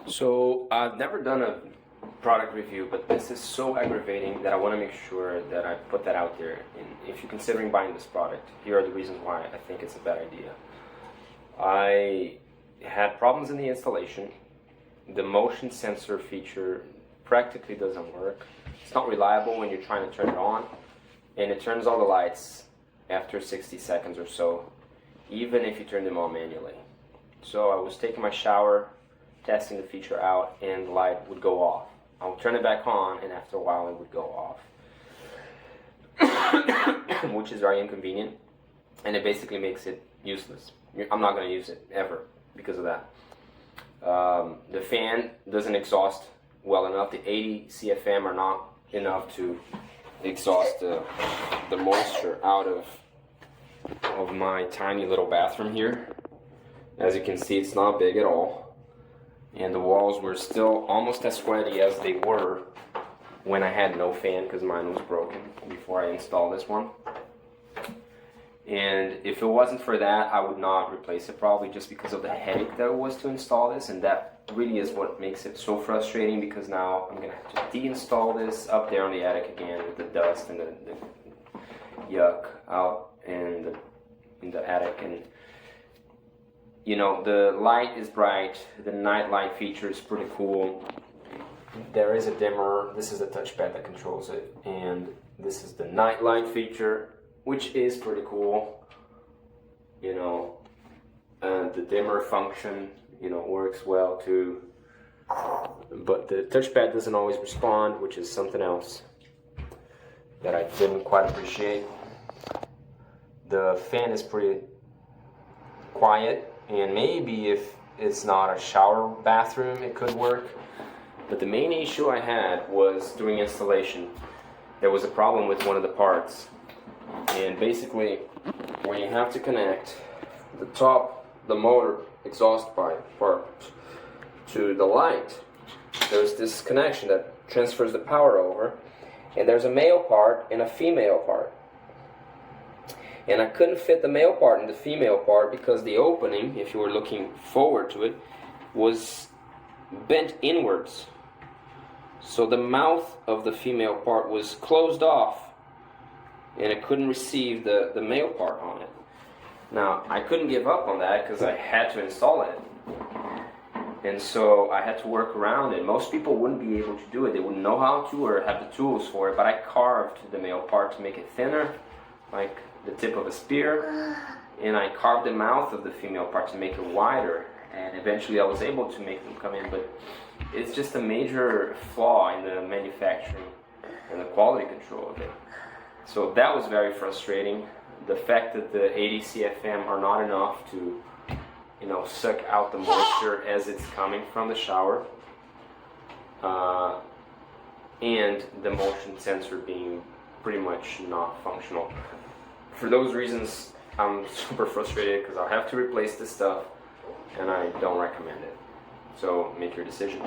So I've never done a product review, but this is so aggravating that I want to make sure that I put that out there. And if you're considering buying this product, here are the reasons why I think it's a bad idea. I had problems in the installation. The motion sensor feature practically doesn't work. It's not reliable when you're trying to turn it on, and it turns all the lights after 60 seconds or so, even if you turn them on manually. So I was taking my shower, testing the feature out, and the light would go off. I would turn it back on, and after a while it would go off, which is very inconvenient, and it basically makes it useless. I'm not going to use it ever because of that. The fan doesn't exhaust well enough. The 80 CFM are not enough to exhaust the moisture out of my tiny little bathroom here. As you can see, it's not big at all, and the walls were still almost as sweaty as they were when I had no fan, because mine was broken before I installed this one. And if it wasn't for that, I would not replace it, probably, just because of the headache that it was to install this. And that really is what makes it so frustrating, because now I'm going to have to deinstall this up there on the attic again with the dust and the yuck out in the attic. And you know, the light is bright, the night light feature is pretty cool. There is a dimmer. This is the touchpad that controls it, and this is the night light feature, which is pretty cool. You know, the dimmer function, you know, works well too. But the touchpad doesn't always respond, which is something else that I didn't quite appreciate. The fan is pretty quiet, and maybe if it's not a shower bathroom, it could work. But the main issue I had was during installation. There was a problem with one of the parts. And basically, when you have to connect the motor exhaust pipe part to the light, there's this connection that transfers the power over, and there's a male part and a female part. And I couldn't fit the male part in the female part because the opening, if you were looking forward to it, was bent inwards. So the mouth of the female part was closed off, and it couldn't receive the male part on it. Now, I couldn't give up on that because I had to install it. And so I had to work around it. Most people wouldn't be able to do it. They wouldn't know how to or have the tools for it. But I carved the male part to make it thinner, like the tip of a spear. And I carved the mouth of the female part to make it wider. And eventually I was able to make them come in. But it's just a major flaw in the manufacturing and the quality control of it. So that was very frustrating. The fact that the 80 CFM are not enough to, you know, suck out the moisture as it's coming from the shower, and the motion sensor being pretty much not functional. For those reasons, I'm super frustrated because I'll have to replace this stuff, and I don't recommend it. So make your decision.